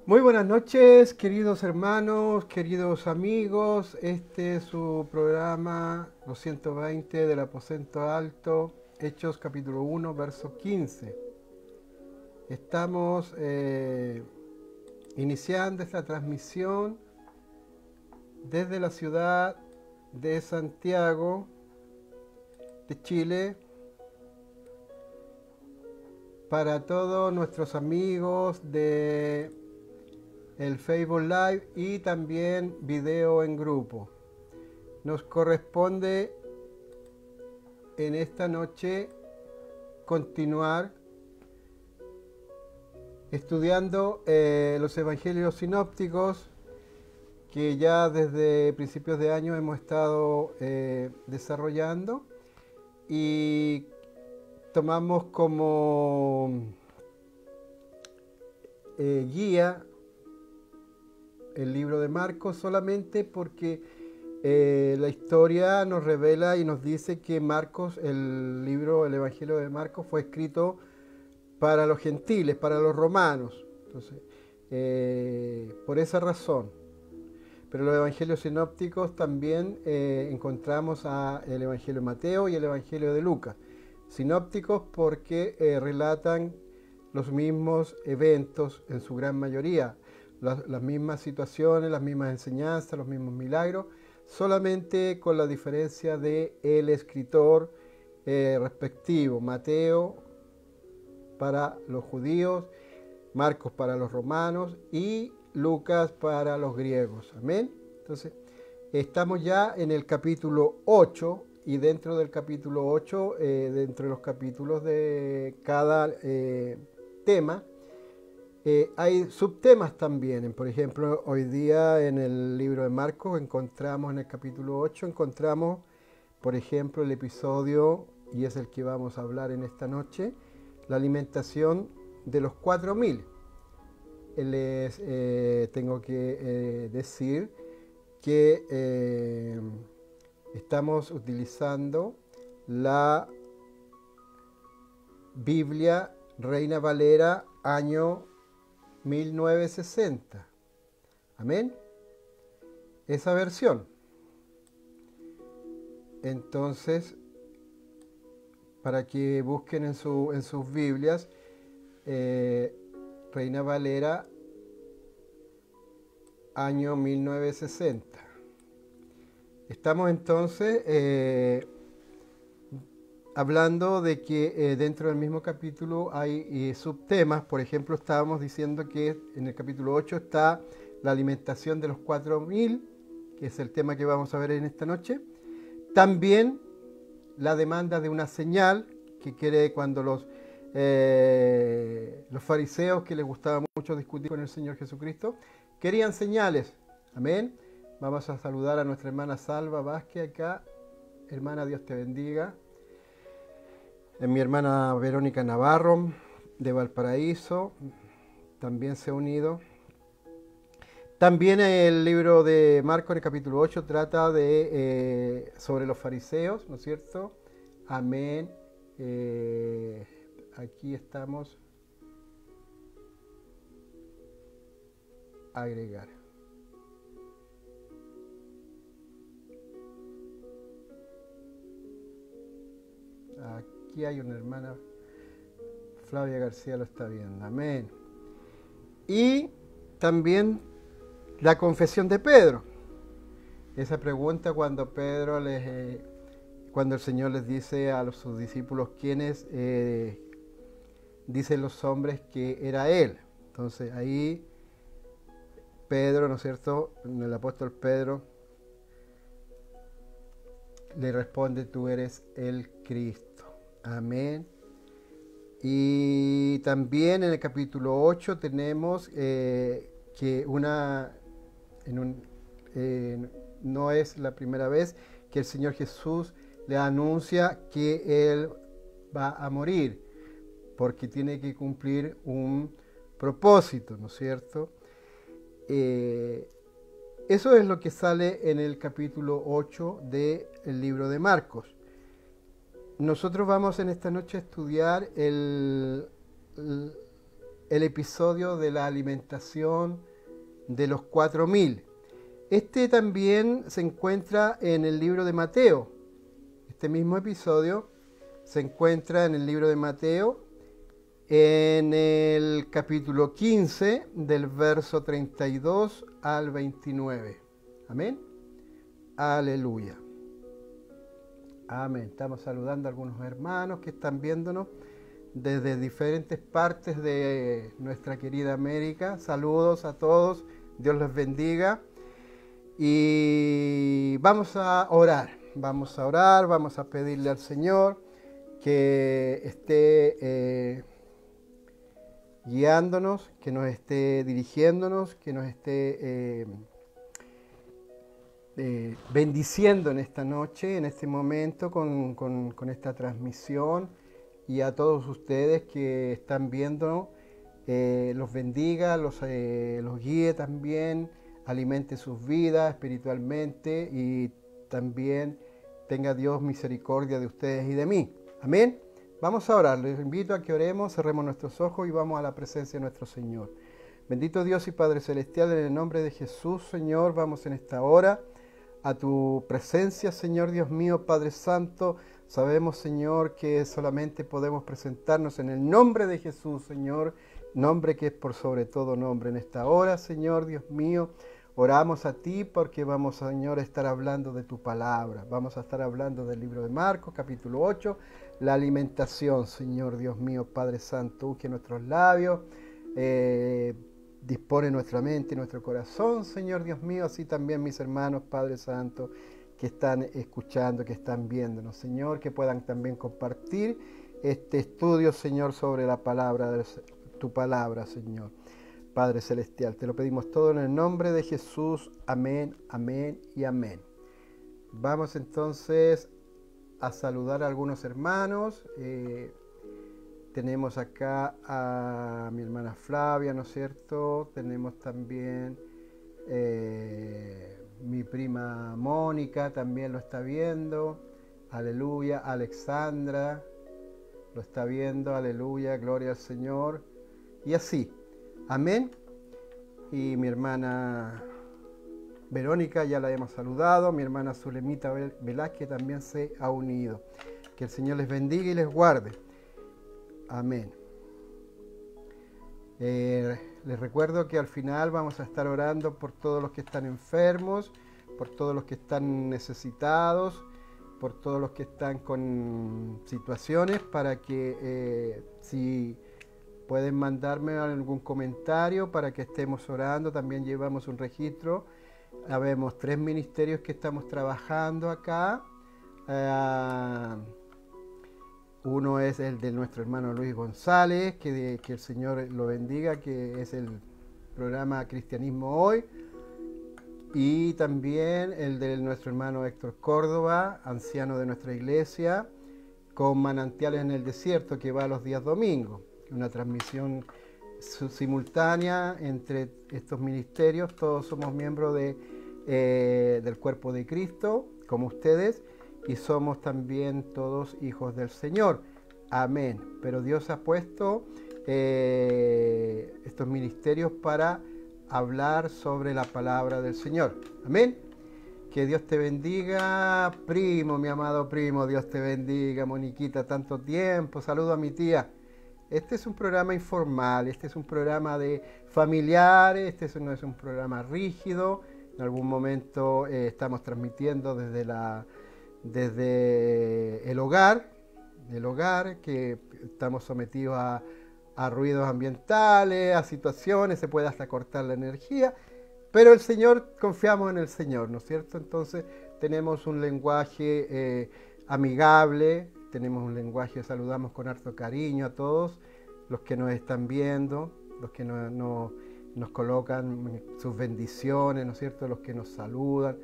Muy buenas noches, queridos hermanos, queridos amigos. Este es su programa 220 del Aposento Alto, Hechos capítulo 1, verso 15. Estamos iniciando esta transmisión desde la ciudad de Santiago, de Chile, para todos nuestros amigos de el Facebook Live y también video en grupo. Nos corresponde en esta noche continuar estudiando los evangelios sinópticos que ya desde principios de año hemos estado desarrollando, y tomamos como guía el libro de Marcos solamente porque la historia nos revela y nos dice que Marcos, el Evangelio de Marcos fue escrito para los gentiles, para los romanos. Entonces, por esa razón. Pero los evangelios sinópticos también encontramos el Evangelio de Mateo y el Evangelio de Lucas. Sinópticos porque relatan los mismos eventos en su gran mayoría, las mismas situaciones, las mismas enseñanzas, los mismos milagros, solamente con la diferencia de el escritor respectivo. Mateo para los judíos, Marcos para los romanos y Lucas para los griegos. Amén. Entonces, estamos ya en el capítulo 8, y dentro del capítulo 8, dentro de los capítulos de cada tema, hay subtemas también. Por ejemplo, hoy día en el libro de Marcos encontramos en el capítulo 8, encontramos, por ejemplo, el episodio, y es el que vamos a hablar en esta noche, la alimentación de los 4000. Les tengo que decir que estamos utilizando la Biblia Reina Valera año 1960. Amén. Esa versión. Entonces, para que busquen en sus Biblias, Reina Valera año 1960. Estamos entonces hablando de que dentro del mismo capítulo hay subtemas. Por ejemplo, estábamos diciendo que en el capítulo 8 está la alimentación de los 4000, que es el tema que vamos a ver en esta noche. También la demanda de una señal, que quiere cuando los fariseos, que les gustaba mucho discutir con el Señor Jesucristo, querían señales. Amén. Vamos a saludar a nuestra hermana Salva Vázquez acá. Hermana, Dios te bendiga. Mi hermana Verónica Navarro, de Valparaíso, también se ha unido. También el libro de Marcos, en el capítulo 8, trata sobre los fariseos, ¿no es cierto? Amén. Aquí estamos. Agregar. Aquí hay una hermana, Flavia García lo está viendo. Amén. Y también la confesión de Pedro. Esa pregunta cuando cuando el Señor les dice a sus discípulos quiénes dicen los hombres que era Él. Entonces ahí Pedro, ¿no es cierto? El apóstol Pedro le responde: tú eres el Cristo. Amén. Y también en el capítulo 8 tenemos que no es la primera vez que el Señor Jesús le anuncia que Él va a morir, porque tiene que cumplir un propósito, ¿no es cierto? Eso es lo que sale en el capítulo 8 del libro de Marcos. Nosotros vamos en esta noche a estudiar el episodio de la alimentación de los 4.000. Este también se encuentra en el libro de Mateo. Este mismo episodio se encuentra en el libro de Mateo, en el capítulo 15, del verso 32 al 29. Amén. Aleluya. Amén. Estamos saludando a algunos hermanos que están viéndonos desde diferentes partes de nuestra querida América. Saludos a todos. Dios les bendiga. Y vamos a orar. Vamos a pedirle al Señor que esté guiándonos, que nos esté dirigiéndonos, que nos esté bendiciendo en esta noche, en este momento, con esta transmisión, y a todos ustedes que están viendo, los bendiga, los guíe también, alimente sus vidas espiritualmente, y también tenga Dios misericordia de ustedes y de mí. Amén. Vamos a orar. Les invito a que oremos, cerremos nuestros ojos y vamos a la presencia de nuestro Señor. Bendito Dios y Padre Celestial, en el nombre de Jesús, Señor, vamos en esta hora a tu presencia, Señor Dios mío, Padre Santo. Sabemos, Señor, que solamente podemos presentarnos en el nombre de Jesús, Señor, nombre que es por sobre todo nombre. En esta hora, Señor Dios mío, oramos a ti porque vamos, Señor, a estar hablando de tu palabra. Vamos a estar hablando del libro de Marcos, capítulo 8, la alimentación, Señor Dios mío, Padre Santo. Unge nuestros labios, dispone nuestra mente y nuestro corazón, Señor Dios mío, así también mis hermanos, Padre Santo, que están escuchando, que están viéndonos, Señor, que puedan también compartir este estudio, Señor, sobre la palabra, tu palabra, Señor. Padre Celestial, te lo pedimos todo en el nombre de Jesús. Amén, amén y amén. Vamos entonces a saludar a algunos hermanos. Tenemos acá a mi hermana Flavia, ¿no es cierto? Tenemos también mi prima Mónica, también lo está viendo. Aleluya. Alexandra lo está viendo. Aleluya, gloria al Señor. Y así. Amén. Y mi hermana Verónica ya la hemos saludado. Mi hermana Zulemita Velázquez también se ha unido. Que el Señor les bendiga y les guarde. Amén. Les recuerdo que al final vamos a estar orando por todos los que están enfermos, por todos los que están necesitados, por todos los que están con situaciones, para que si pueden mandarme algún comentario para que estemos orando. También llevamos un registro. Habemos 3 ministerios que estamos trabajando acá. Uno es el de nuestro hermano Luis González, que el Señor lo bendiga, que es el programa Cristianismo Hoy. Y también el de nuestro hermano Héctor Córdoba, anciano de nuestra iglesia, con Manantiales en el Desierto, que va los días domingos. Una transmisión simultánea entre estos ministerios. Todos somos miembros del cuerpo de Cristo, como ustedes, y somos también todos hijos del Señor. Amén. Pero Dios ha puesto estos ministerios para hablar sobre la palabra del Señor. Amén. Que Dios te bendiga, primo, mi amado primo. Dios te bendiga, Moniquita, tanto tiempo. Saludo a mi tía. Este es un programa informal, este es un programa de familiares, este no es un programa rígido. En algún momento estamos transmitiendo desde el hogar, que estamos sometidos a ruidos ambientales, a situaciones, se puede hasta cortar la energía, pero el Señor, confiamos en el Señor, ¿no es cierto? Entonces tenemos un lenguaje amigable, tenemos un lenguaje, saludamos con harto cariño a todos los que nos están viendo, los que nos colocan sus bendiciones, ¿no es cierto? Los que nos saludan.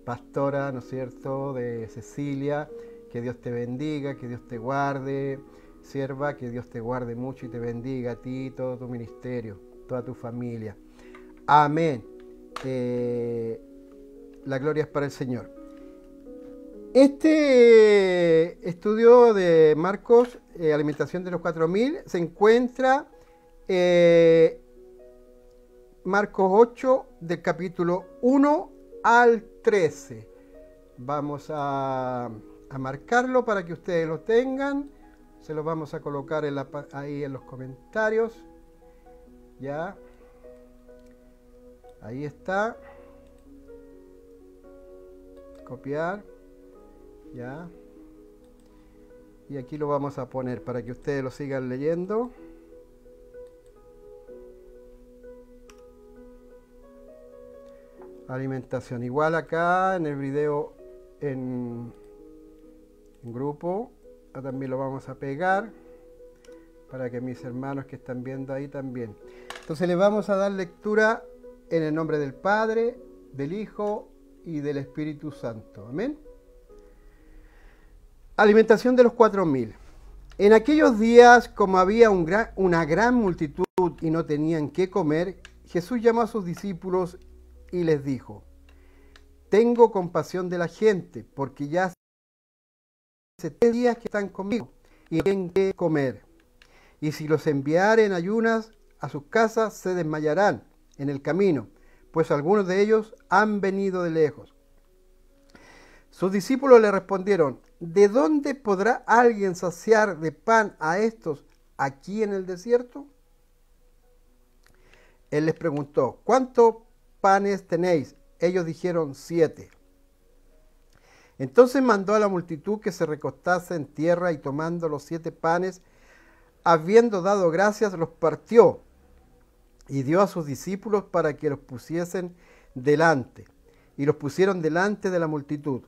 Pastora, ¿no es cierto?, de Cecilia, que Dios te bendiga, que Dios te guarde. Sierva, que Dios te guarde mucho y te bendiga a ti, todo tu ministerio, toda tu familia. Amén. La gloria es para el Señor. Este estudio de Marcos, alimentación de los 4.000, se encuentra Marcos 8, del capítulo 1 al 13. Vamos a marcarlo para que ustedes lo tengan. Se lo vamos a colocar ahí en los comentarios. Ya. Ahí está. Copiar. Ya. Y aquí lo vamos a poner para que ustedes lo sigan leyendo. Alimentación. Igual acá en el video en grupo también lo vamos a pegar para que mis hermanos que están viendo ahí también. Entonces le vamos a dar lectura en el nombre del Padre, del Hijo y del Espíritu Santo. Amén. Alimentación de los 4000. En aquellos días, como había una gran multitud y no tenían qué comer, Jesús llamó a sus discípulos y les dijo: tengo compasión de la gente, porque ya hace 3 días que están conmigo y no tienen qué comer. Y si los enviare en ayunas a sus casas, se desmayarán en el camino, pues algunos de ellos han venido de lejos. Sus discípulos le respondieron: ¿de dónde podrá alguien saciar de pan a estos aquí en el desierto? Él les preguntó: ¿cuántos panes tenéis? Ellos dijeron: 7. Entonces mandó a la multitud que se recostase en tierra y tomando los 7 panes, habiendo dado gracias, los partió y dio a sus discípulos para que los pusiesen delante. Y los pusieron delante de la multitud.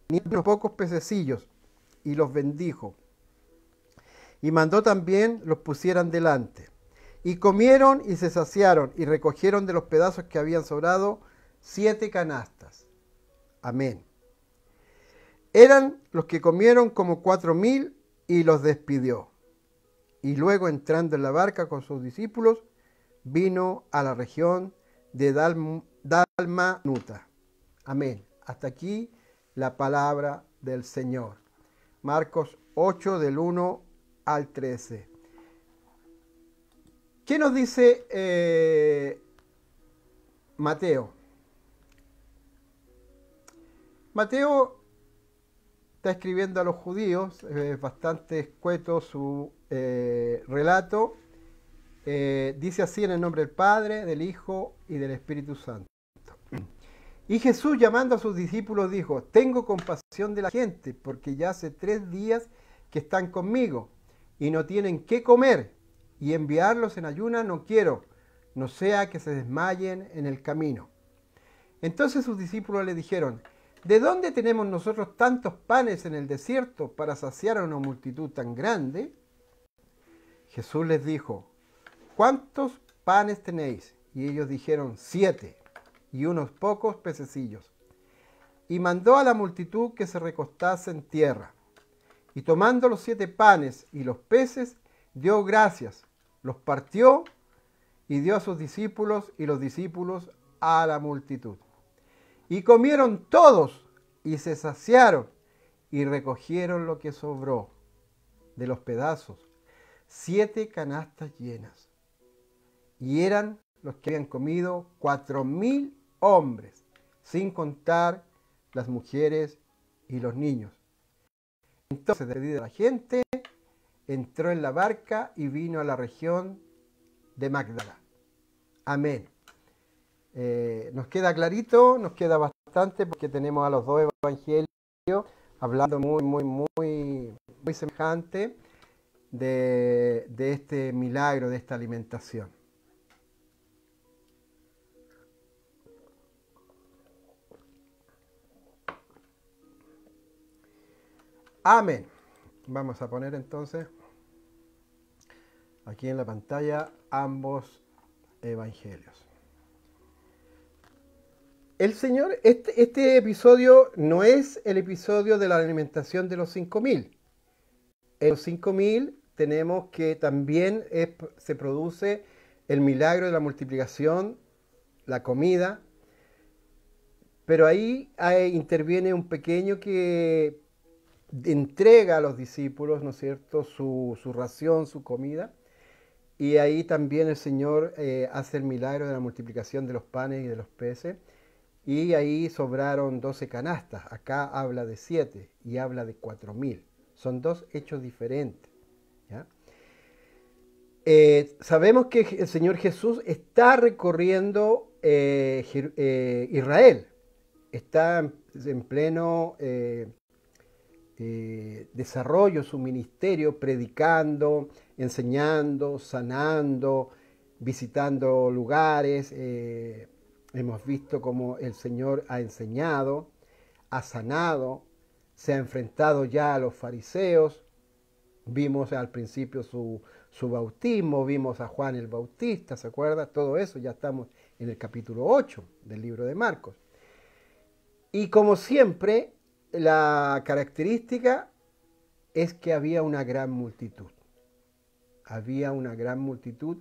Tenía unos pocos pececillos y los bendijo. Y mandó también los pusieran delante. Y comieron y se saciaron y recogieron de los pedazos que habían sobrado 7 canastas. Amén. Eran los que comieron como 4000 y los despidió. Y luego, entrando en la barca con sus discípulos, vino a la región de Dalmanuta. Amén. Hasta aquí la palabra del Señor. Marcos 8, del 1 al 13. ¿Qué nos dice Mateo? Mateo está escribiendo a los judíos, bastante escueto su relato. Dice así: en el nombre del Padre, del Hijo y del Espíritu Santo. Y Jesús, llamando a sus discípulos, dijo: tengo compasión de la gente, porque ya hace 3 días que están conmigo y no tienen qué comer, y enviarlos en ayunas no quiero, no sea que se desmayen en el camino. Entonces sus discípulos le dijeron: ¿de dónde tenemos nosotros tantos panes en el desierto para saciar a una multitud tan grande? Jesús les dijo: ¿cuántos panes tenéis? Y ellos dijeron: 7, y unos pocos pececillos. Y mandó a la multitud que se recostase en tierra. Y tomando los 7 panes y los peces, dio gracias, los partió y dio a sus discípulos, y los discípulos a la multitud. Y comieron todos y se saciaron y recogieron lo que sobró de los pedazos, 7 canastas llenas. Y eran los que habían comido 4000 hombres, sin contar las mujeres y los niños. Entonces, despedida la gente, entró en la barca y vino a la región de Magdala. Amén. Nos queda clarito, nos queda bastante, porque tenemos a los 2 evangelios hablando muy semejante de este milagro, de esta alimentación. Amén. Vamos a poner entonces aquí en la pantalla ambos evangelios. El Señor, este episodio no es el episodio de la alimentación de los 5000. En los 5000 tenemos que también se produce el milagro de la multiplicación, la comida, pero ahí interviene un pequeño que entrega a los discípulos, ¿no es cierto?, su ración, su comida, Y ahí también el Señor hace el milagro de la multiplicación de los panes y de los peces. Y ahí sobraron 12 canastas. Acá habla de 7 y habla de 4.000. Son dos hechos diferentes. ¿Ya? Sabemos que el Señor Jesús está recorriendo Israel. Está en pleno desarrollo su ministerio, predicando, enseñando, sanando, visitando lugares. Hemos visto cómo el Señor ha enseñado, ha sanado, se ha enfrentado ya a los fariseos. Vimos al principio su bautismo, vimos a Juan el Bautista, ¿se acuerda? Todo eso ya estamos en el capítulo 8 del libro de Marcos. Y como siempre, la característica es que había una gran multitud. Había una gran multitud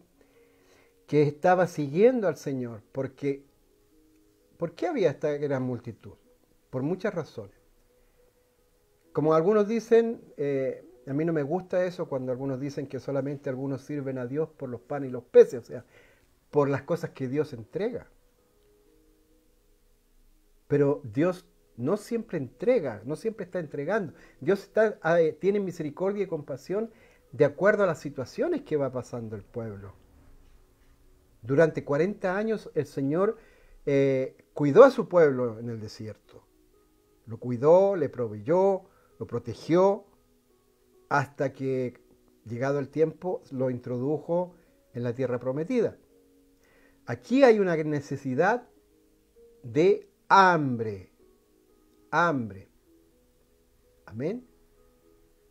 que estaba siguiendo al Señor. ¿Por qué había esta gran multitud? Por muchas razones. Como algunos dicen, a mí no me gusta eso cuando algunos dicen que solamente algunos sirven a Dios por los panes y los peces, o sea, por las cosas que Dios entrega. Pero Dios no siempre entrega, no siempre está entregando. Dios tiene misericordia y compasión de acuerdo a las situaciones que va pasando el pueblo. Durante 40 años el Señor cuidó a su pueblo en el desierto. Lo cuidó, le proveyó, lo protegió, hasta que, llegado el tiempo, lo introdujo en la tierra prometida. Aquí hay una necesidad de hambre. Hambre. Amén.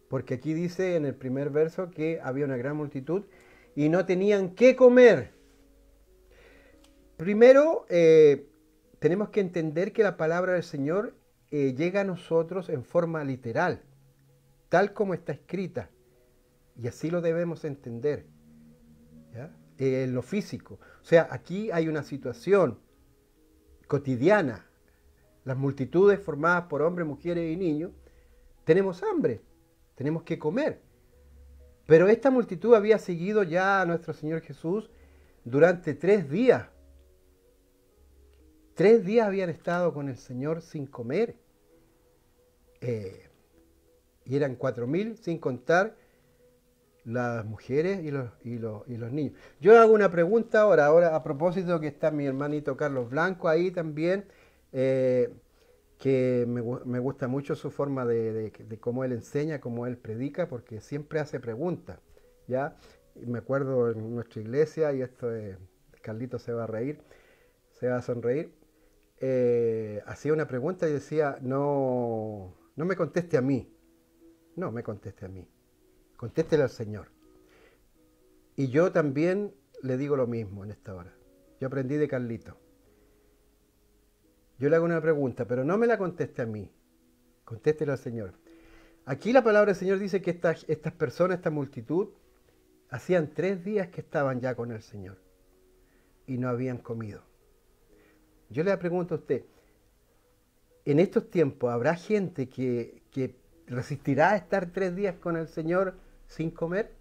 Porque aquí dice en el primer verso que había una gran multitud y no tenían qué comer. Primero, tenemos que entender que la palabra del Señor llega a nosotros en forma literal, tal como está escrita. Y así lo debemos entender. ¿Ya? En lo físico. O sea, aquí hay una situación cotidiana. Las multitudes formadas por hombres, mujeres y niños, tenemos hambre, tenemos que comer. Pero esta multitud había seguido ya a nuestro Señor Jesús durante 3 días. 3 días habían estado con el Señor sin comer. Y eran 4.000 sin contar las mujeres y los niños. Yo hago una pregunta ahora a propósito que está mi hermanito Carlos Blanco ahí también, que me gusta mucho su forma de cómo él enseña, cómo él predica, porque siempre hace preguntas, ¿ya? Y me acuerdo en nuestra iglesia, y esto Carlito se va a reír, se va a sonreír, hacía una pregunta y decía, no me conteste a mí, no me conteste a mí, contéstele al Señor. Y yo también le digo lo mismo en esta hora. Yo aprendí de Carlito. Yo le hago una pregunta, pero no me la conteste a mí. Contéstele al Señor. Aquí la palabra del Señor dice que estas personas, esta multitud, hacían 3 días que estaban ya con el Señor y no habían comido. Yo le pregunto a usted, en estos tiempos, ¿habrá gente que resistirá a estar 3 días con el Señor sin comer?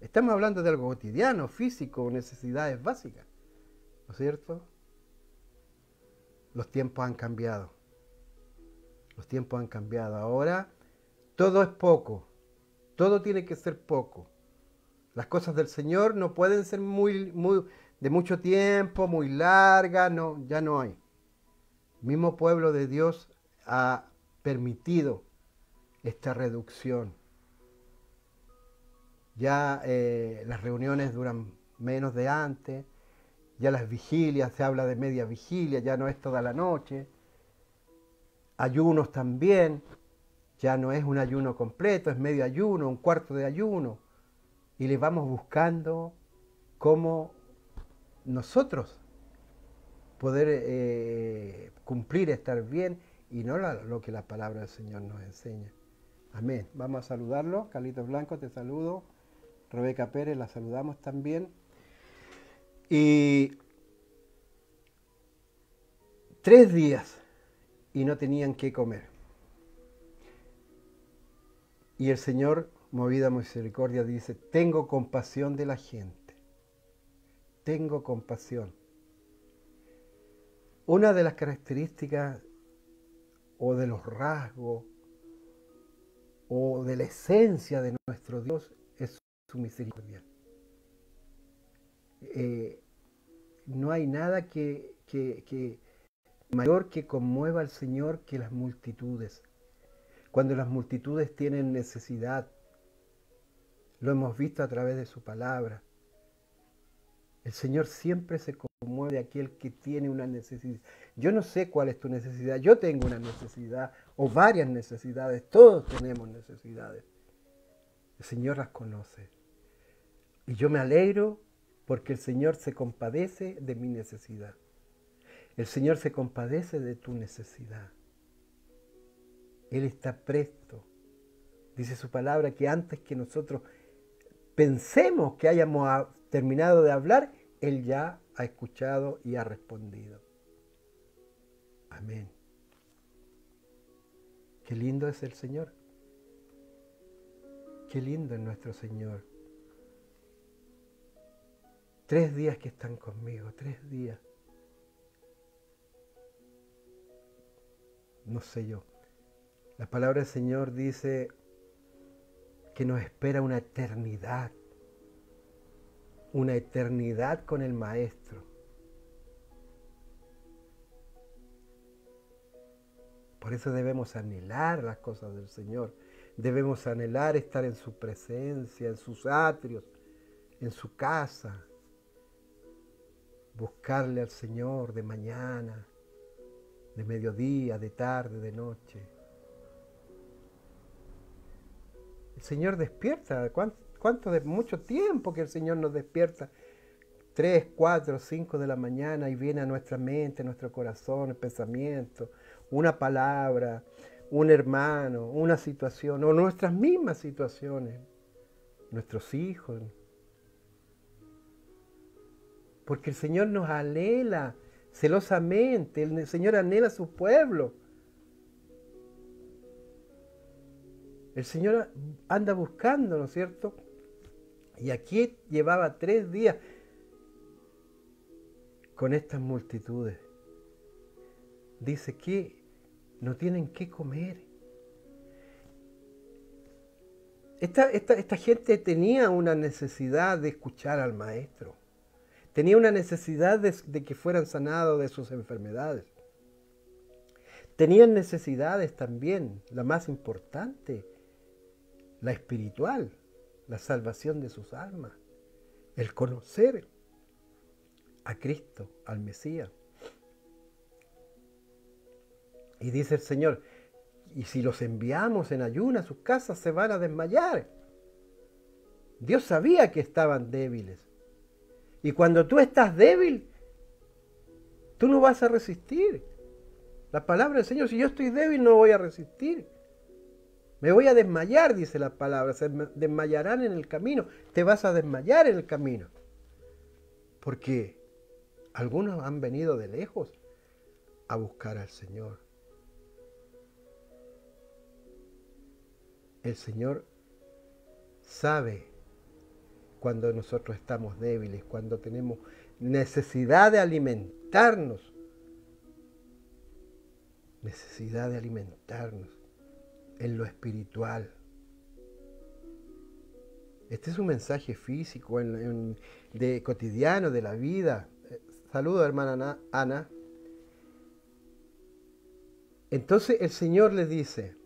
Estamos hablando de algo cotidiano, físico, necesidades básicas, ¿no es cierto? Los tiempos han cambiado. Los tiempos han cambiado. Ahora todo es poco. Todo tiene que ser poco. Las cosas del Señor no pueden ser de mucho tiempo, muy largas, no, ya no hay. El mismo pueblo de Dios ha permitido esta reducción. Ya las reuniones duran menos de antes, ya las vigilias, se habla de media vigilia, ya no es toda la noche. Ayunos también, ya no es un ayuno completo, es medio ayuno, un cuarto de ayuno. Y le vamos buscando cómo nosotros poder cumplir, estar bien, y no lo que la palabra del Señor nos enseña. Amén. Vamos a saludarlo. Carlitos Blanco, te saludo. Rebeca Pérez, la saludamos también. Y 3 días y no tenían qué comer. Y el Señor movida a misericordia, dice, tengo compasión de la gente. Tengo compasión. Una de las características o de los rasgos o de la esencia de nuestro Dios es su misericordia. No hay nada que mayor que conmueva al Señor que las multitudes. Cuando las multitudes tienen necesidad, lo hemos visto a través de su palabra. El Señor siempre se conmueve de aquel que tiene una necesidad. Yo no sé cuál es tu necesidad. Yo tengo una necesidad o varias necesidades. Todos tenemos necesidades. El Señor las conoce. Y yo me alegro porque el Señor se compadece de mi necesidad. El Señor se compadece de tu necesidad. Él está presto. Dice su palabra que antes que nosotros pensemos que hayamos terminado de hablar, Él ya ha escuchado y ha respondido. Amén. Qué lindo es el Señor. Qué lindo es nuestro Señor. 3 días que están conmigo, 3 días. No sé yo. La palabra del Señor dice que nos espera una eternidad con el Maestro. Por eso debemos anhelar las cosas del Señor. Debemos anhelar estar en su presencia, en sus atrios, en su casa. Buscarle al Señor de mañana, de mediodía, de tarde, de noche. El Señor despierta. ¿Cuánto de mucho tiempo que el Señor nos despierta? 3, 4, 5 de la mañana y viene a nuestra mente, a nuestro corazón, el pensamiento, una palabra, un hermano, una situación, o nuestras mismas situaciones, nuestros hijos. Porque el Señor nos anhela celosamente, el Señor anhela a su pueblo. El Señor anda buscando, ¿no es cierto? Y aquí llevaba 3 días con estas multitudes. Dice que no tienen qué comer. Esta gente tenía una necesidad de escuchar al Maestro. Tenía una necesidad de que fueran sanados de sus enfermedades. Tenían necesidades también, la más importante, la espiritual, la salvación de sus almas, el conocer a Cristo, al Mesías. Y dice el Señor, y si los enviamos en ayuno a sus casas se van a desmayar. Dios sabía que estaban débiles. Y cuando tú estás débil, tú no vas a resistir. La palabra del Señor, si yo estoy débil no voy a resistir. Me voy a desmayar, dice la palabra. Se desmayarán en el camino. Te vas a desmayar en el camino. Porque algunos han venido de lejos a buscar al Señor. El Señor sabe cuando nosotros estamos débiles, cuando tenemos necesidad de alimentarnos. Necesidad de alimentarnos en lo espiritual. Este es un mensaje físico, de cotidiano, de la vida. Saludos, hermana Ana. Entonces el Señor les dice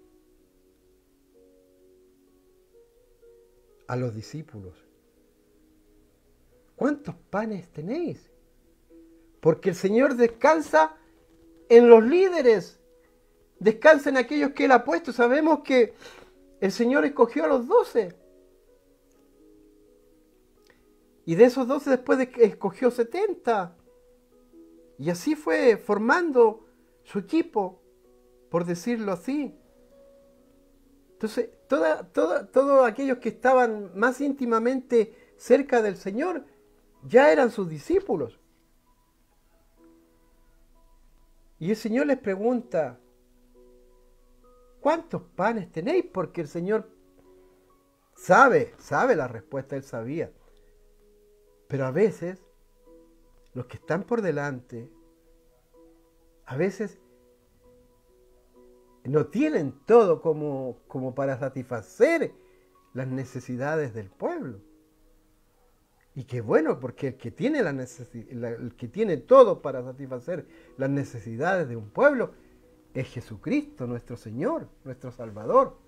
a los discípulos, ¿cuántos panes tenéis? Porque el Señor descansa en los líderes, descansa en aquellos que Él ha puesto. Sabemos que el Señor escogió a los 12. Y de esos 12 después escogió 70. Y así fue formando su equipo, por decirlo así. Entonces, todos aquellos que estaban más íntimamente cerca del Señor ya eran sus discípulos. Y el Señor les pregunta, ¿cuántos panes tenéis? Porque el Señor sabe la respuesta, él sabía. Pero a veces, los que están por delante, a veces no tienen todo como para satisfacer las necesidades del pueblo. Y qué bueno, porque el que tiene, el que tiene todo para satisfacer las necesidades de un pueblo es Jesucristo, nuestro Señor, nuestro Salvador.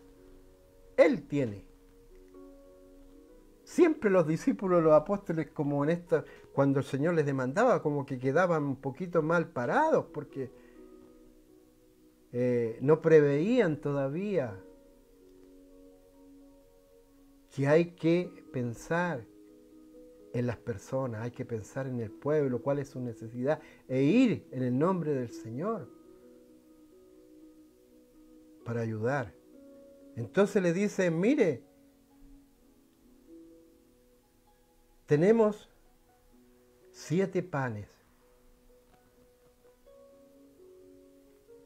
Él tiene. Siempre los discípulos, los apóstoles, como en esta, cuando el Señor les demandaba, como que quedaban un poquito mal parados, porque no preveían todavía que hay que pensar en las personas, hay que pensar en el pueblo, cuál es su necesidad, e ir en el nombre del Señor para ayudar. Entonces le dicen, mire, tenemos 7 panes.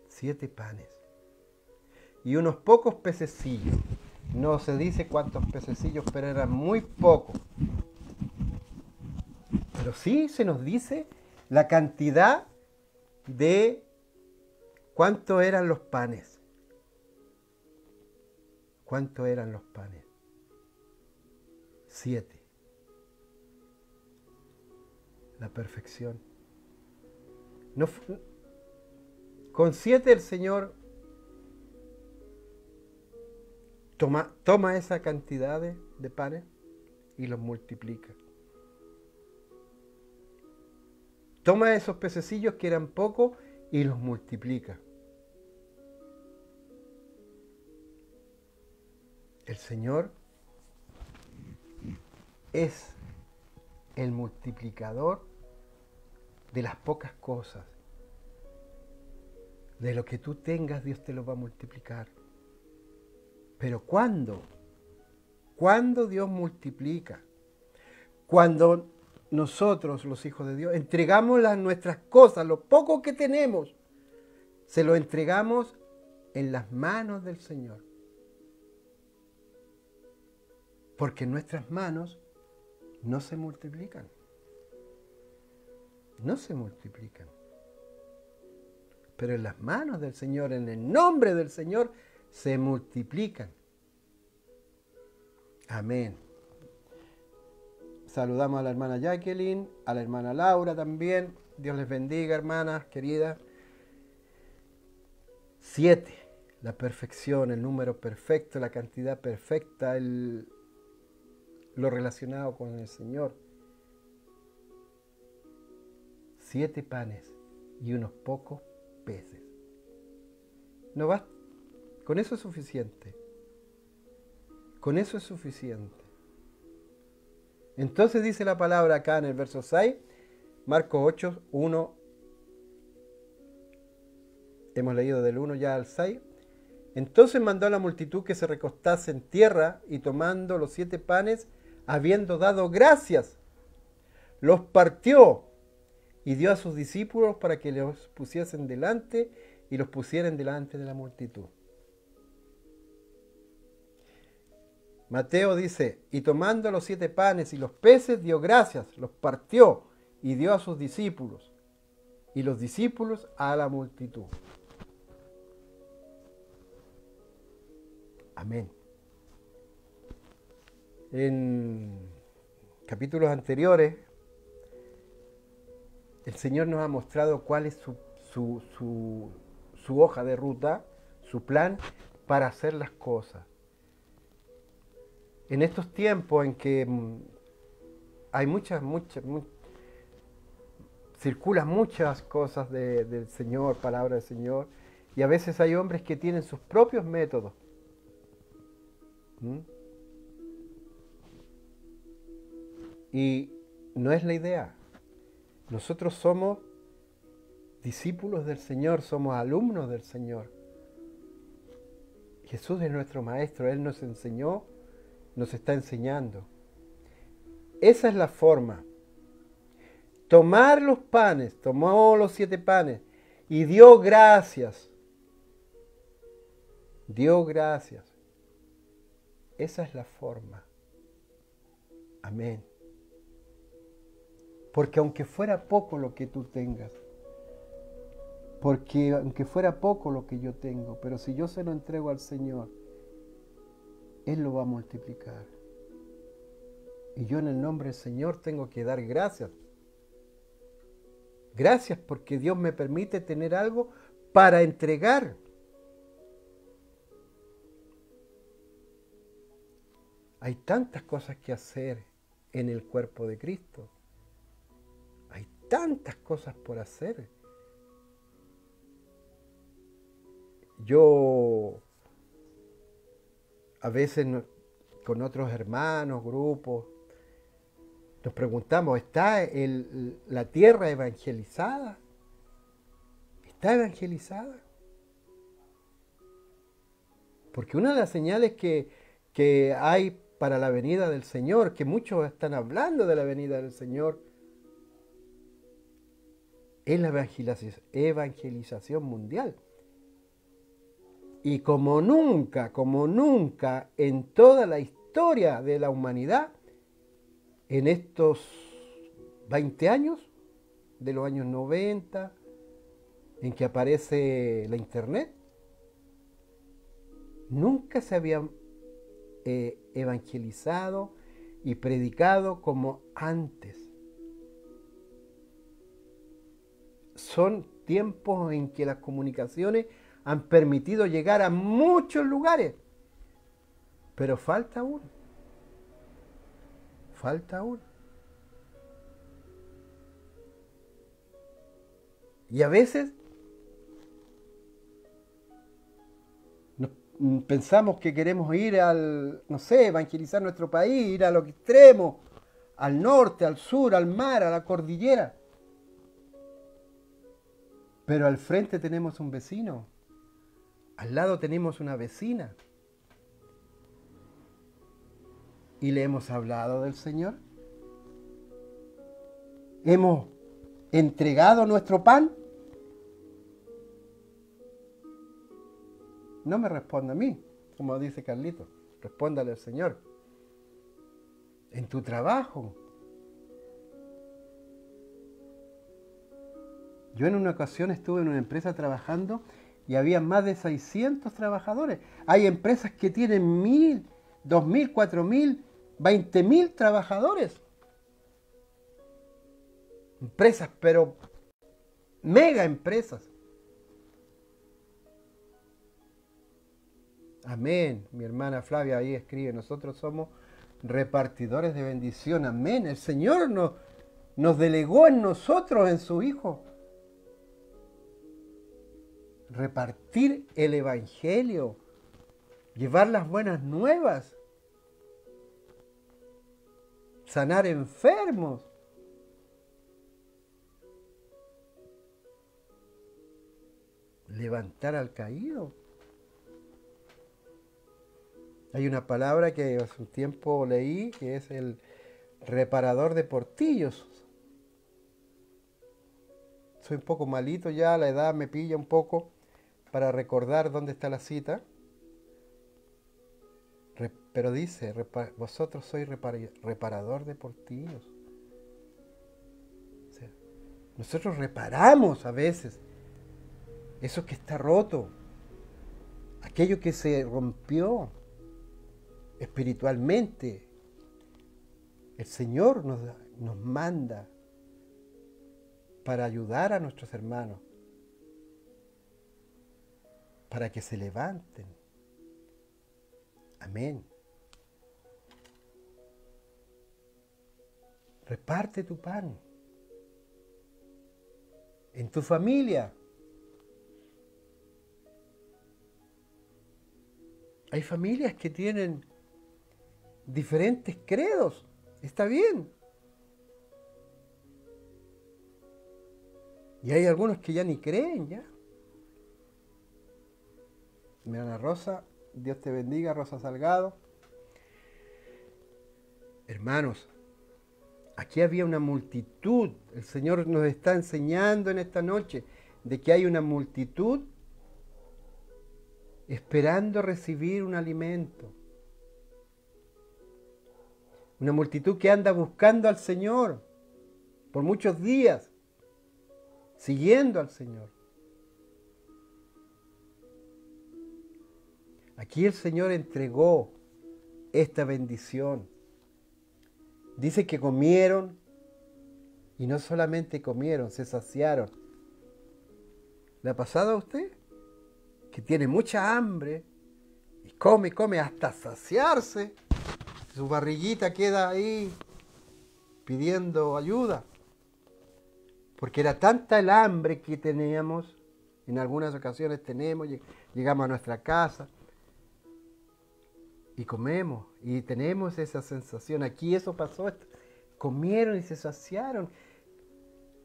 7 panes. Y unos pocos pececillos. No se dice cuántos pececillos, pero eran muy pocos. Pero sí se nos dice la cantidad de cuánto eran los panes. ¿Cuánto eran los panes? 7. La perfección. No, con 7 el Señor toma esa cantidad de panes y los multiplica. Toma esos pececillos que eran pocos y los multiplica. El Señor es el multiplicador de las pocas cosas. De lo que tú tengas, Dios te lo va a multiplicar. Pero ¿cuándo? ¿Cuándo Dios multiplica? Cuando nosotros, los hijos de Dios, entregamos nuestras cosas, lo poco que tenemos, se lo entregamos en las manos del Señor. Porque en nuestras manos no se multiplican. No se multiplican. Pero en las manos del Señor, en el nombre del Señor, se multiplican. Amén. Saludamos a la hermana Jacqueline, a la hermana Laura también. Dios les bendiga, hermanas queridas. 7, la perfección, el número perfecto, la cantidad perfecta, lo relacionado con el Señor. 7 panes y unos pocos peces. No basta. Con eso es suficiente. Con eso es suficiente. Entonces dice la palabra acá en el verso 6, Marcos 8, 1. Hemos leído del 1 ya al 6. Entonces mandó a la multitud que se recostase en tierra y tomando los 7 panes, habiendo dado gracias, los partió y dio a sus discípulos para que los pusiesen delante y los pusieran delante de la multitud. Mateo dice, y tomando los 7 panes y los peces, dio gracias, los partió y dio a sus discípulos, y los discípulos a la multitud. Amén. En capítulos anteriores, el Señor nos ha mostrado cuál es su hoja de ruta, su plan para hacer las cosas. En estos tiempos en que hay circulan muchas cosas del Señor, palabra del Señor, y a veces hay hombres que tienen sus propios métodos. Y no es la idea. Nosotros somos discípulos del Señor, somos alumnos del Señor. Jesús es nuestro Maestro, Él nos enseñó, nos está enseñando. Esa es la forma. Tomar los panes, tomó los 7 panes y dio gracias. Dio gracias. Esa es la forma. Amén. Porque aunque fuera poco lo que tú tengas, porque aunque fuera poco lo que yo tengo, pero si yo se lo entrego al Señor, Él lo va a multiplicar. Y yo en el nombre del Señor tengo que dar gracias. Gracias porque Dios me permite tener algo para entregar. Hay tantas cosas que hacer en el cuerpo de Cristo. Hay tantas cosas por hacer. Yo a veces con otros hermanos, grupos, nos preguntamos, ¿está la tierra evangelizada? ¿Está evangelizada? Porque una de las señales que hay para la venida del Señor, que muchos están hablando de la venida del Señor, es la evangelización mundial. Y como nunca en toda la historia de la humanidad, en estos 20 años, de los años 90, en que aparece la Internet, nunca se había evangelizado y predicado como antes. Son tiempos en que las comunicaciones han permitido llegar a muchos lugares, pero falta aún. Falta aún. Y a veces pensamos que queremos ir al, no sé, evangelizar nuestro país, ir a los extremos, al norte, al sur, al mar, a la cordillera. Pero al frente tenemos un vecino, al lado tenemos una vecina. ¿Y le hemos hablado del Señor? ¿Hemos entregado nuestro pan? No me responda a mí, como dice Carlito. Respóndale al Señor. En tu trabajo. Yo en una ocasión estuve en una empresa trabajando y había más de 600 trabajadores. Hay empresas que tienen 1000, 2000, 4000, 20.000 trabajadores. Empresas, pero mega empresas. Amén. Mi hermana Flavia ahí escribe, nosotros somos repartidores de bendición. Amén. El Señor nos delegó en nosotros, en su Hijo. Repartir el Evangelio. Llevar las buenas nuevas. Sanar enfermos. Levantar al caído. Hay una palabra que hace un tiempo leí, que es el reparador de portillos. Soy un poco malito ya, la edad me pilla un poco para recordar dónde está la cita. Pero dice, vosotros sois reparador de portillos. O sea, nosotros reparamos a veces eso que está roto, aquello que se rompió espiritualmente. El Señor nos manda para ayudar a nuestros hermanos, para que se levanten. Amén. Reparte tu pan en tu familia. Hay familias que tienen diferentes credos. Está bien. Y hay algunos que ya ni creen, ya. Mi hermana Rosa, Dios te bendiga, Rosa Salgado. Hermanos, aquí había una multitud. El Señor nos está enseñando en esta noche de que hay una multitud esperando recibir un alimento. Una multitud que anda buscando al Señor por muchos días, siguiendo al Señor. Aquí el Señor entregó esta bendición. Dice que comieron y no solamente comieron, se saciaron. ¿Le ha pasado a usted? Que tiene mucha hambre y come hasta saciarse. Su barriguita queda ahí pidiendo ayuda. Porque era tanta el hambre que teníamos, en algunas ocasiones llegamos a nuestra casa y comemos y tenemos esa sensación. Aquí eso pasó, comieron y se saciaron.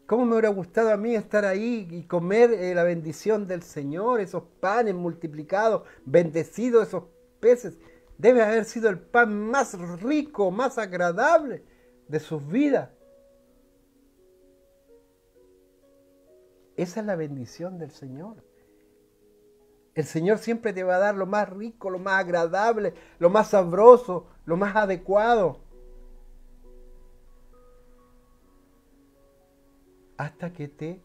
¿Cómo me hubiera gustado a mí estar ahí y comer la bendición del Señor, esos panes multiplicados, bendecidos, esos peces? Debe haber sido el pan más rico, más agradable de sus vidas. Esa es la bendición del Señor. El Señor siempre te va a dar lo más rico, lo más agradable, lo más sabroso, lo más adecuado. Hasta que te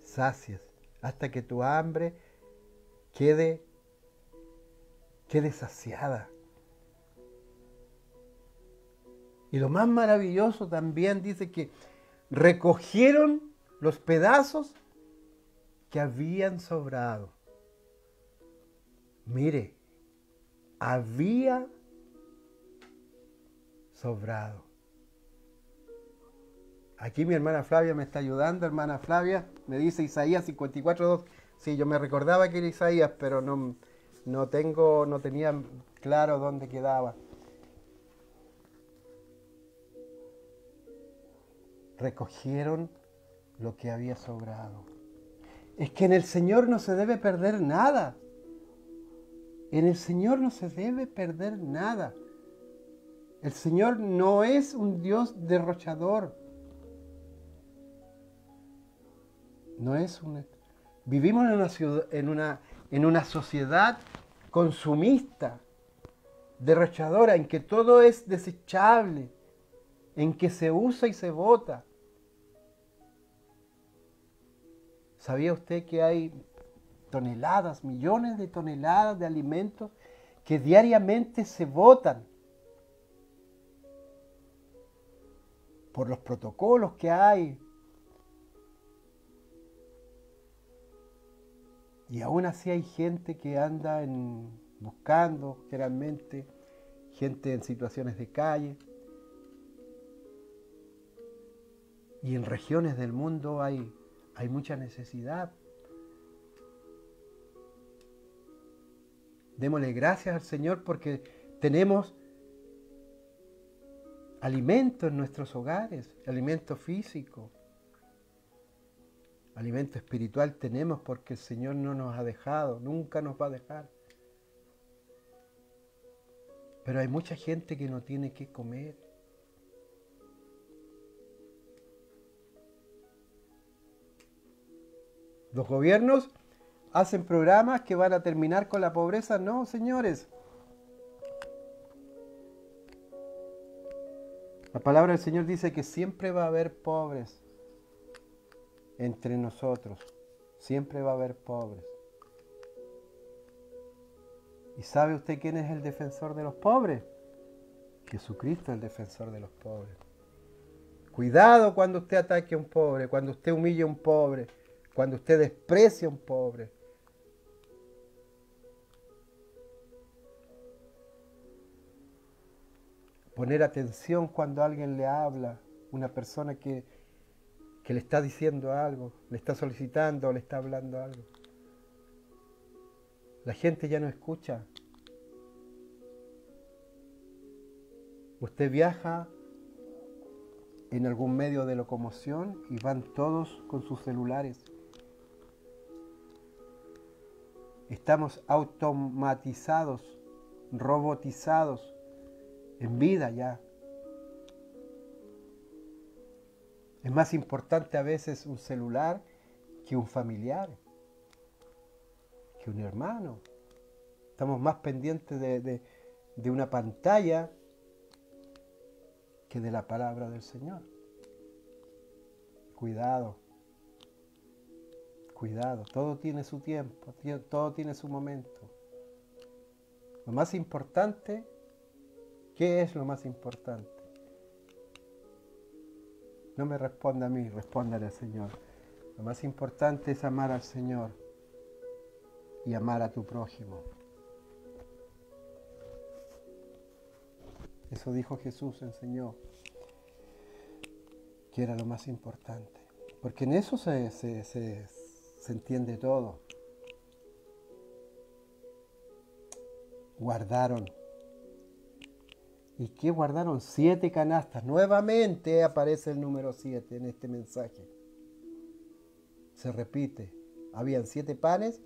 sacies, hasta que tu hambre quede saciada. Y lo más maravilloso también dice que recogieron los pedazos que habían sobrado. Mire, había sobrado. Aquí mi hermana Flavia me está ayudando. Hermana Flavia me dice Isaías 54:2. Sí, yo me recordaba que era Isaías, pero no tenía claro dónde quedaba. Recogieron lo que había sobrado. Es que en el Señor no se debe perder nada. En el Señor no se debe perder nada. El Señor no es un Dios derrochador. No es Vivimos en una sociedad consumista, derrochadora, en que todo es desechable, en que se usa y se bota. ¿Sabía usted que hay toneladas, millones de toneladas de alimentos que diariamente se botan por los protocolos que hay? Y aún así hay gente que anda buscando, generalmente, gente en situaciones de calle. Y en regiones del mundo hay mucha necesidad. Démosle gracias al Señor porque tenemos alimento en nuestros hogares, alimento físico. Alimento espiritual tenemos porque el Señor no nos ha dejado, nunca nos va a dejar. Pero hay mucha gente que no tiene qué comer. Los gobiernos hacen programas que van a terminar con la pobreza. No, señores. La palabra del Señor dice que siempre va a haber pobres entre nosotros. Siempre va a haber pobres. ¿Y sabe usted quién es el defensor de los pobres? Jesucristo es el defensor de los pobres. Cuidado cuando usted ataque a un pobre, cuando usted humille a un pobre, cuando usted desprecia a un pobre. Poner atención cuando alguien le habla, una persona que le está diciendo algo, le está solicitando, le está hablando algo. La gente ya no escucha. Usted viaja en algún medio de locomoción y van todos con sus celulares. Estamos automatizados, robotizados, en vida ya. Es más importante a veces un celular que un familiar, que un hermano. Estamos más pendientes de una pantalla que de la palabra del Señor. Cuidado, cuidado, todo tiene su tiempo, todo tiene su momento. Lo más importante, ¿qué es lo más importante? No me responda a mí, respóndale al Señor. Lo más importante es amar al Señor y amar a tu prójimo. Eso dijo Jesús, enseñó que era lo más importante. Porque en eso se entiende todo. Guardaron. ¿Y qué guardaron? 7 canastas. Nuevamente aparece el número 7 en este mensaje. Se repite. Habían 7 panes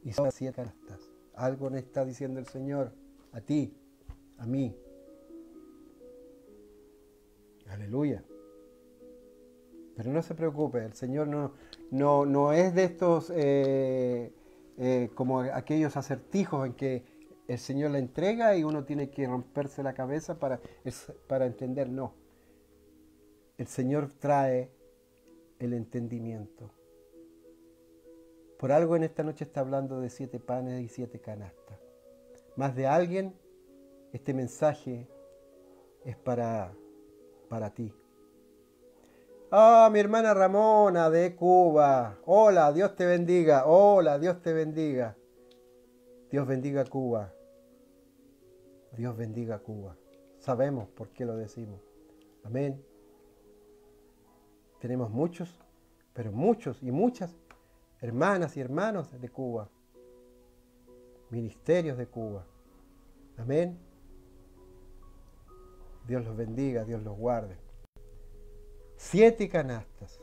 y son 7 canastas. Algo nos está diciendo el Señor a ti, a mí. Aleluya. Pero no se preocupe, el Señor no es de estos como aquellos acertijos en que el Señor la entrega y uno tiene que romperse la cabeza para entender. No. El Señor trae el entendimiento. Por algo en esta noche está hablando de 7 panes y 7 canastas. Más de alguien, este mensaje es para ti. Ah, mi hermana Ramona de Cuba. Hola, Dios te bendiga. Hola, Dios te bendiga. Dios bendiga Cuba. Dios bendiga Cuba. Sabemos por qué lo decimos. Amén. Tenemos muchos, pero muchos y muchas hermanas y hermanos de Cuba. Ministerios de Cuba. Amén. Dios los bendiga, Dios los guarde. 7 canastas.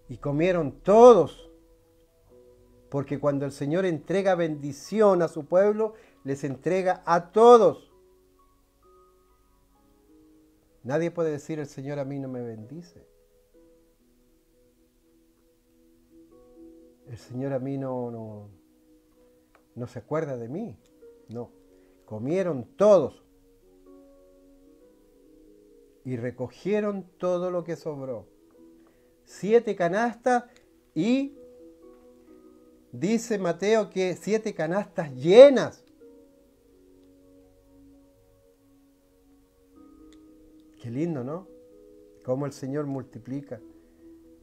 Y comieron todos. Porque cuando el Señor entrega bendición a su pueblo, les entrega a todos. Nadie puede decir, el Señor a mí no me bendice. El Señor a mí no se acuerda de mí. No. Comieron todos. Y recogieron todo lo que sobró. 7 canastas y dice Mateo que 7 canastas llenas. Qué lindo, ¿no? Cómo el Señor multiplica,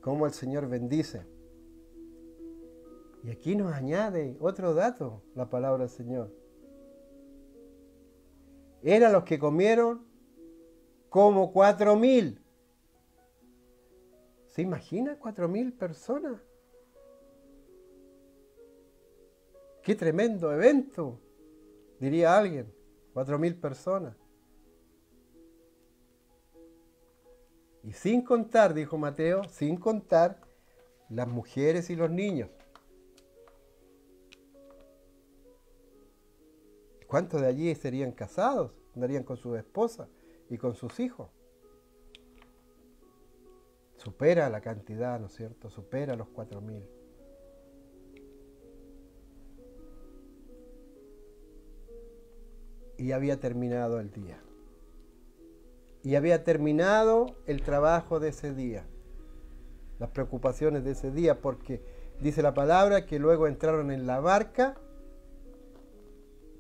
cómo el Señor bendice. Y aquí nos añade otro dato, la palabra del Señor. Eran los que comieron como 4.000. ¿Se imagina 4.000 personas? ¡Qué tremendo evento! Diría alguien, 4.000 personas. Y sin contar, dijo Mateo, sin contar las mujeres y los niños. ¿Cuántos de allí serían casados? Andarían con sus esposas y con sus hijos. Supera la cantidad, ¿no es cierto? Supera los 4.000. Y había terminado el día. Y había terminado el trabajo de ese día. Las preocupaciones de ese día, porque dice la palabra que luego entraron en la barca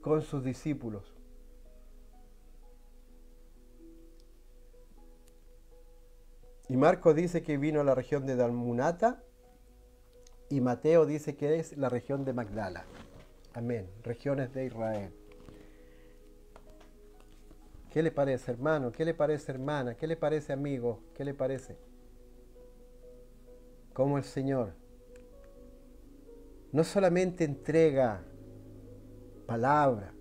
con sus discípulos. Y Marcos dice que vino a la región de Dalmunata y Mateo dice que es la región de Magdala. Amén. Regiones de Israel. ¿Qué le parece, hermano? ¿Qué le parece, hermana? ¿Qué le parece, amigo? ¿Qué le parece? Cómo el Señor no solamente entrega palabra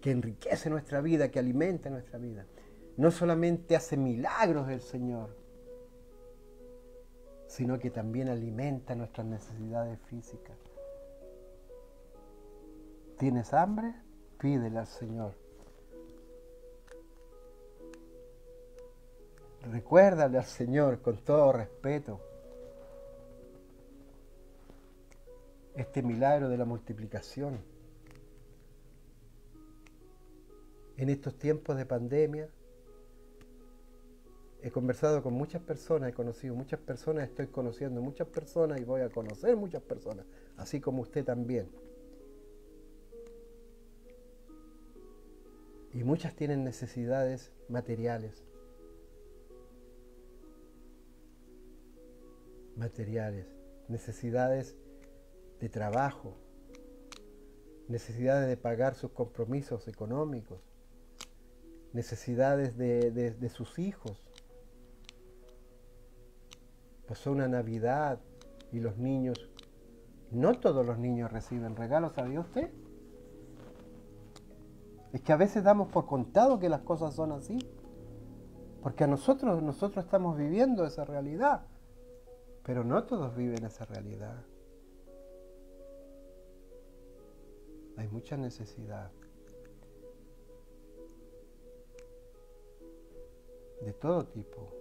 que enriquece nuestra vida, que alimenta nuestra vida. No solamente hace milagros el Señor, sino que también alimenta nuestras necesidades físicas. ¿Tienes hambre? Pídele al Señor. Recuérdale al Señor con todo respeto este milagro de la multiplicación. en estos tiempos de pandemia. He conversado con muchas personas, he conocido muchas personas, estoy conociendo muchas personas y voy a conocer muchas personas, así como usted también. Y muchas tienen necesidades materiales, necesidades de trabajo, necesidades de pagar sus compromisos económicos, necesidades de sus hijos. Pasó una Navidad y los niños, no todos los niños reciben regalos, ¿sabía usted? Es que a veces damos por contado que las cosas son así, porque nosotros estamos viviendo esa realidad, pero no todos viven esa realidad. Hay mucha necesidad de todo tipo.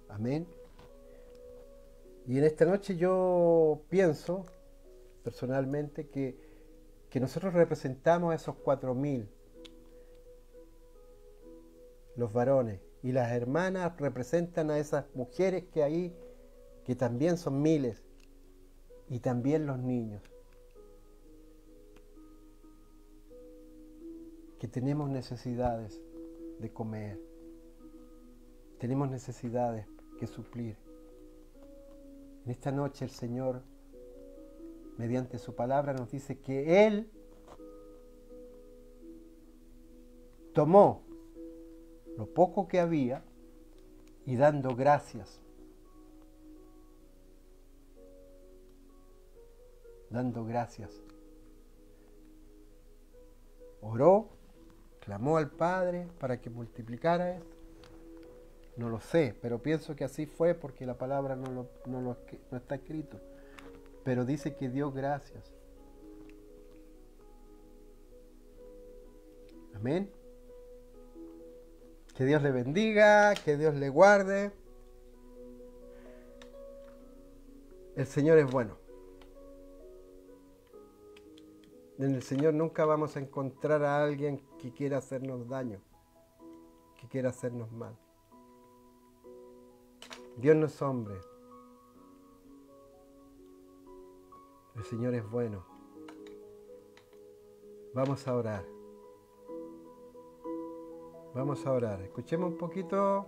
Amén. Y en esta noche yo pienso personalmente que nosotros representamos a esos 4.000, los varones, y las hermanas representan a esas mujeres que hay, que también son miles, y también los niños, que tenemos necesidades de comer, tenemos necesidades que suplir. En esta noche el Señor, mediante su palabra, nos dice que Él tomó lo poco que había y dando gracias, oró, clamó al Padre para que multiplicara esto. No lo sé, pero pienso que así fue porque la palabra no está escrito. Pero dice que dio gracias. Amén. Que Dios le bendiga, que Dios le guarde. El Señor es bueno. En el Señor nunca vamos a encontrar a alguien que quiera hacernos daño, que quiera hacernos mal. Dios no es hombre. El Señor es bueno. Vamos a orar. Vamos a orar. Escuchemos un poquito.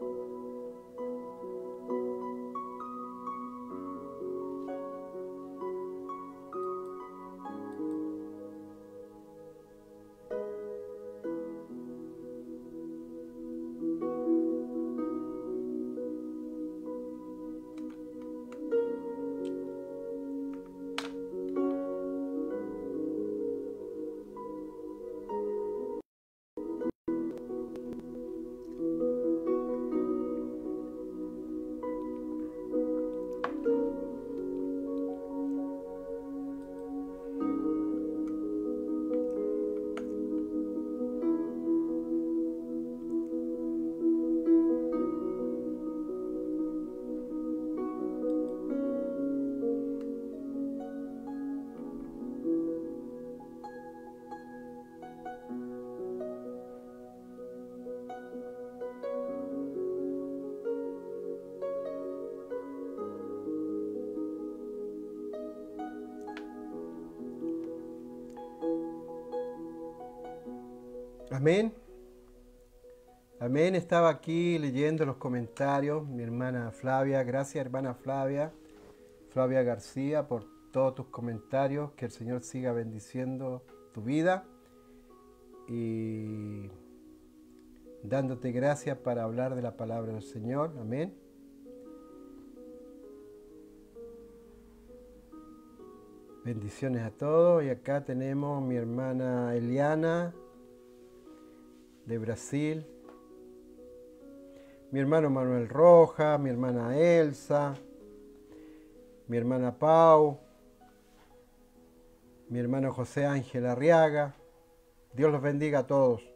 Amén. Amén. Estaba aquí leyendo los comentarios. Mi hermana Flavia, gracias hermana Flavia García, por todos tus comentarios. Que el Señor siga bendiciendo tu vida y dándote gracias para hablar de la palabra del Señor. Amén. Bendiciones a todos. Y acá tenemos a mi hermana Eliana de Brasil, mi hermano Manuel Roja, mi hermana Elsa, mi hermana Pau, mi hermano José Ángel Arriaga. Dios los bendiga a todos.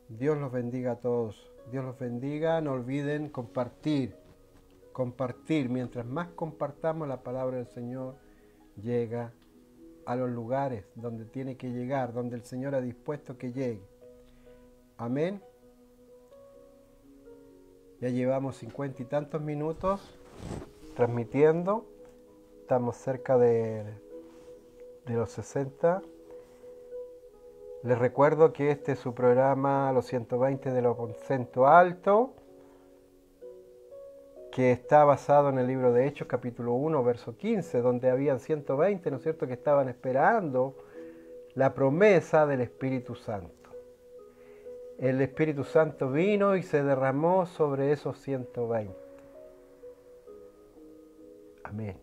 Dios los bendiga a todos. Dios los bendiga. No olviden compartir. Compartir. Mientras más compartamos la palabra del Señor, llega a los lugares donde tiene que llegar, donde el Señor ha dispuesto que llegue. Amén. Ya llevamos 50 y tantos minutos transmitiendo. Estamos cerca de los 60. Les recuerdo que este es su programa Los 120 del Aposento Alto, que está basado en el libro de Hechos, capítulo 1, verso 15, donde habían 120, ¿no es cierto?, que estaban esperando la promesa del Espíritu Santo. El Espíritu Santo vino y se derramó sobre esos 120. Amén.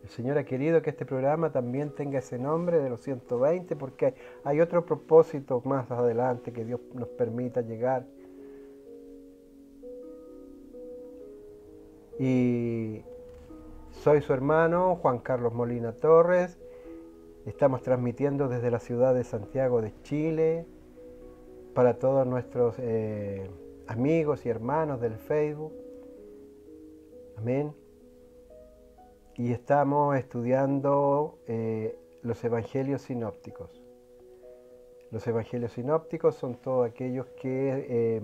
El Señor ha querido que este programa también tenga ese nombre de los 120, porque hay otro propósito más adelante que Dios nos permita llegar. Y soy su hermano Juan Carlos Molina Torres. Estamos transmitiendo desde la ciudad de Santiago de Chile para todos nuestros amigos y hermanos del Facebook. Amén. Y estamos estudiando los evangelios sinópticos. Los evangelios sinópticos son todos aquellos que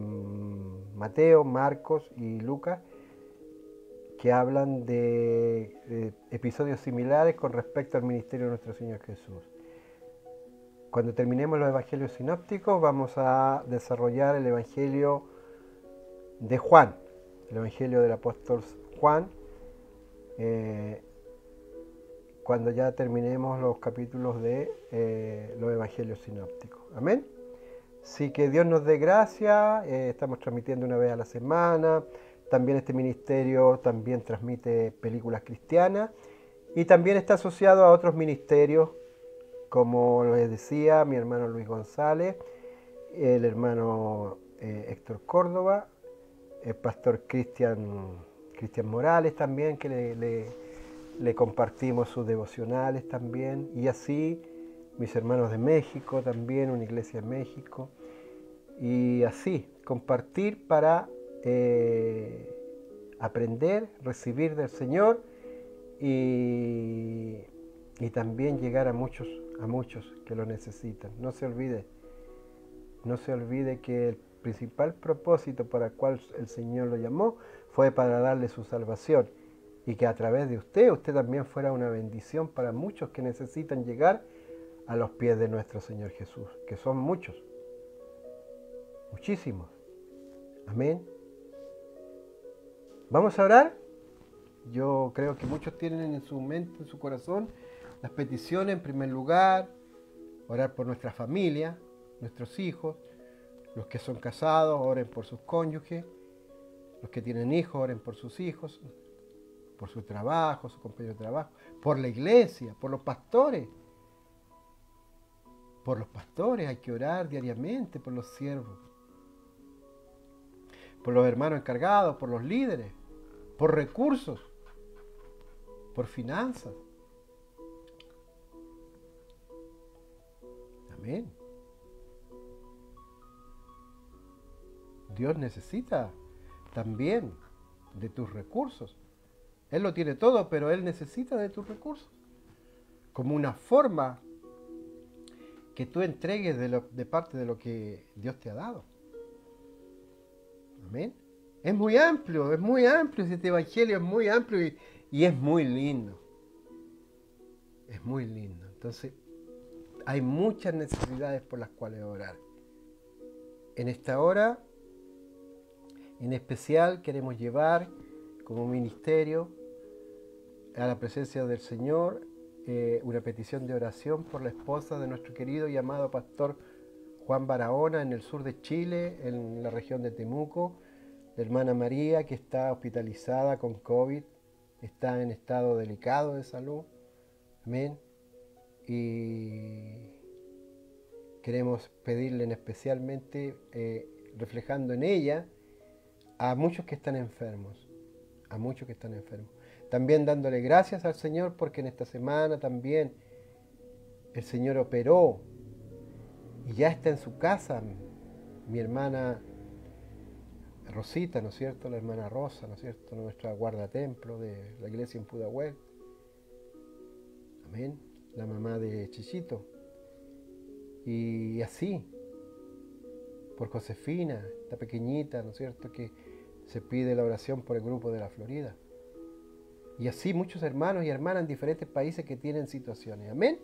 Mateo, Marcos y Lucas, que hablan de episodios similares con respecto al ministerio de nuestro Señor Jesús. Cuando terminemos los evangelios sinópticos vamos a desarrollar el evangelio de Juan, el evangelio del apóstol Juan, cuando ya terminemos los capítulos de los evangelios sinópticos. Amén. Así que Dios nos dé gracia. Estamos transmitiendo una vez a la semana. También este ministerio también transmite películas cristianas y también está asociado a otros ministerios, como les decía, mi hermano Luis González, el hermano Héctor Córdoba, el pastor Cristian Morales también, que le compartimos sus devocionales también, y así mis hermanos de México también, una iglesia en México, y así compartir para aprender, recibir del Señor y también llegar a muchos que lo necesitan. No se olvide que el principal propósito para el cual el Señor lo llamó fue para darle su salvación, y que a través de usted también fuera una bendición para muchos que necesitan llegar a los pies de nuestro Señor Jesús, que son muchos, muchísimos. Amén. ¿Vamos a orar? Yo creo que muchos tienen en su mente, en su corazón, las peticiones en primer lugar, orar por nuestra familia, nuestros hijos, los que son casados, oren por sus cónyuges, los que tienen hijos, oren por sus hijos, por su trabajo, su compañero de trabajo, por la iglesia, por los pastores. Por los pastores hay que orar diariamente, por los siervos, por los hermanos encargados, por los líderes, por recursos, por finanzas. Amén. Dios necesita también de tus recursos. Él lo tiene todo, pero Él necesita de tus recursos, como una forma que tú entregues de parte de lo que Dios te ha dado. Amén. Es muy amplio, este evangelio es muy amplio y es muy lindo. Es muy lindo. Entonces, hay muchas necesidades por las cuales orar. En esta hora, en especial, queremos llevar como ministerio a la presencia del Señor una petición de oración por la esposa de nuestro querido y amado pastor Juan Barahona en el sur de Chile, en la región de Temuco, la hermana María, que está hospitalizada con COVID, está en estado delicado de salud. Amén. Y queremos pedirle especialmente, reflejando en ella, a muchos que están enfermos, También dándole gracias al Señor porque en esta semana también el Señor operó y ya está en su casa mi hermana Rosita, ¿no es cierto? La hermana Rosa, ¿no es cierto? Nuestra guardatemplo de la iglesia en Pudahuel. Amén. La mamá de Chichito. Y así, por Josefina, esta pequeñita, ¿no es cierto?, que se pide la oración por el grupo de la Florida. Y así muchos hermanos y hermanas en diferentes países que tienen situaciones. Amén.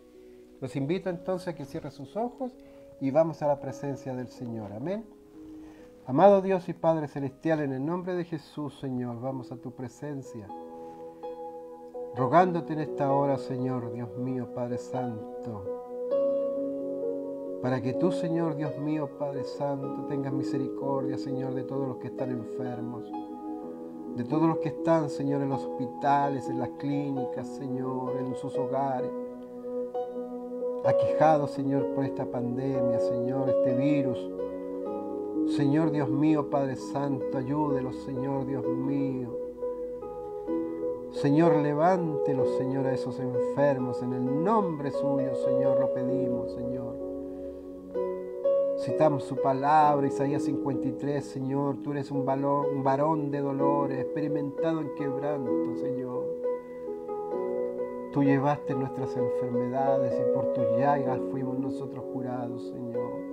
Los invito entonces a que cierren sus ojos y vamos a la presencia del Señor. Amén. Amado Dios y Padre Celestial, en el nombre de Jesús, Señor, vamos a tu presencia, rogándote en esta hora, Señor, Dios mío, Padre Santo, para que tú, Señor, Dios mío, Padre Santo, tengas misericordia, Señor, de todos los que están enfermos, de todos los que están, Señor, en los hospitales, en las clínicas, Señor, en sus hogares, aquejados, Señor, por esta pandemia, Señor, este virus. Señor Dios mío, Padre Santo, ayúdelos, Señor Dios mío. Señor, levántelos, Señor, a esos enfermos, en el nombre suyo, Señor, lo pedimos, Señor. Citamos su palabra, Isaías 53, Señor, tú eres un varón de dolores, experimentado en quebranto, Señor. Tú llevaste nuestras enfermedades y por tus llagas fuimos nosotros curados, Señor.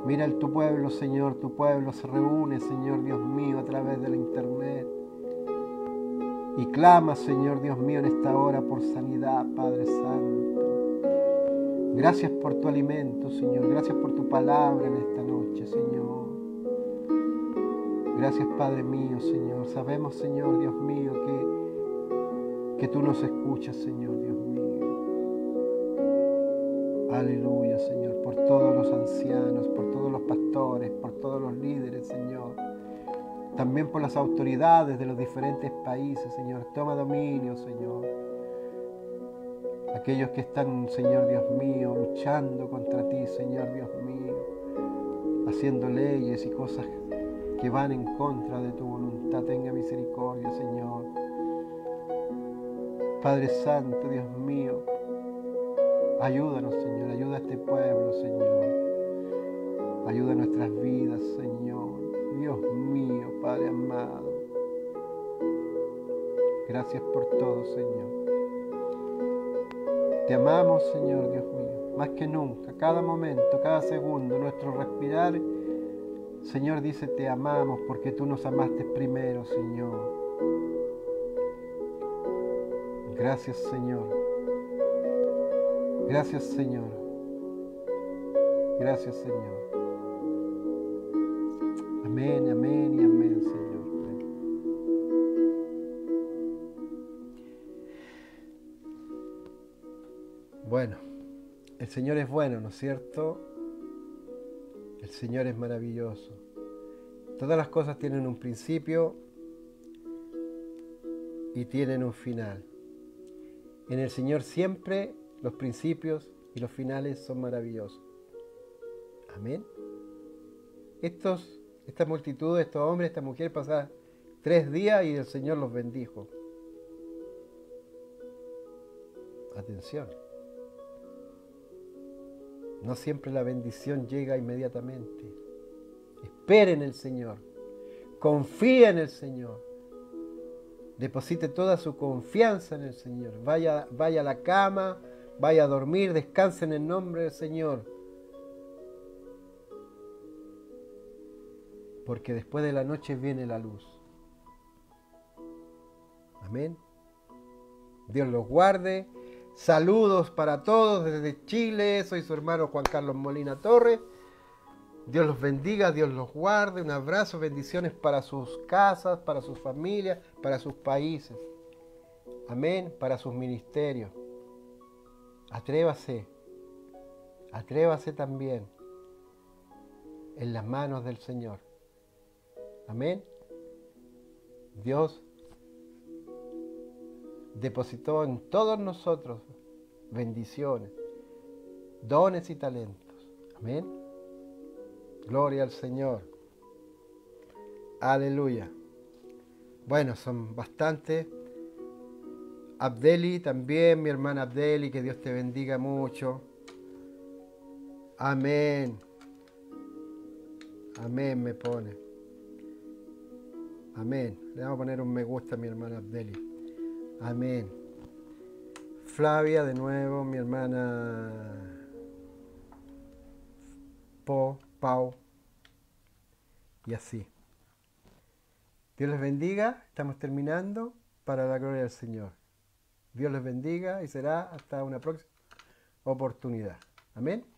Mira tu pueblo, Señor, tu pueblo se reúne, Señor Dios mío, a través de la internet. Y clama, Señor Dios mío, en esta hora por sanidad, Padre Santo. Gracias por tu alimento, Señor. Gracias por tu palabra en esta noche, Señor. Gracias, Padre mío, Señor. Sabemos, Señor Dios mío, que tú nos escuchas, Señor Dios mío. Aleluya, Señor, por todos los ancianos, por todos los pastores, por todos los líderes, Señor. También por las autoridades de los diferentes países, Señor. Toma dominio, Señor. Aquellos que están, Señor Dios mío, luchando contra ti, Señor Dios mío, haciendo leyes y cosas que van en contra de tu voluntad. Tenga misericordia, Señor. Padre Santo, Dios mío, ayúdanos, Señor. Ayuda a este pueblo, Señor. Ayuda a nuestras vidas, Señor. Dios mío, Padre amado. Gracias por todo, Señor. Te amamos, Señor Dios mío, más que nunca, cada momento, cada segundo, nuestro respirar. Señor, dice, te amamos porque tú nos amaste primero, Señor. Gracias, Señor. Gracias, Señor. Gracias, Señor. Amén, amén y amén, Señor. Bueno, el Señor es bueno, ¿no es cierto? El Señor es maravilloso. Todas las cosas tienen un principio y tienen un final. En el Señor siempre los principios y los finales son maravillosos. Amén. Esta multitud, estos hombres, esta mujer pasaron 3 días y el Señor los bendijo. Atención. No siempre la bendición llega inmediatamente. Espere en el Señor. Confía en el Señor. Deposite toda su confianza en el Señor. Vaya a la cama, vaya a dormir, descanse en el nombre del Señor. Porque después de la noche viene la luz. Amén. Dios los guarde. Saludos para todos desde Chile. Soy su hermano Juan Carlos Molina Torres. Dios los bendiga, Dios los guarde. Un abrazo, bendiciones para sus casas, para sus familias, para sus países. Amén, para sus ministerios. Atrévase también en las manos del Señor. Amén. Dios depositó en todos nosotros bendiciones, dones y talentos. Amén. Gloria al Señor. Aleluya. Bueno, son bastantes. Abdeli también, mi hermana Abdeli, que Dios te bendiga mucho. Amén. Amén me pone. Amén. Le vamos a poner un me gusta a mi hermana Abdeli. Amén. Flavia de nuevo, mi hermana Pau, y así. Dios les bendiga, estamos terminando para la gloria del Señor. Dios les bendiga y será hasta una próxima oportunidad. Amén.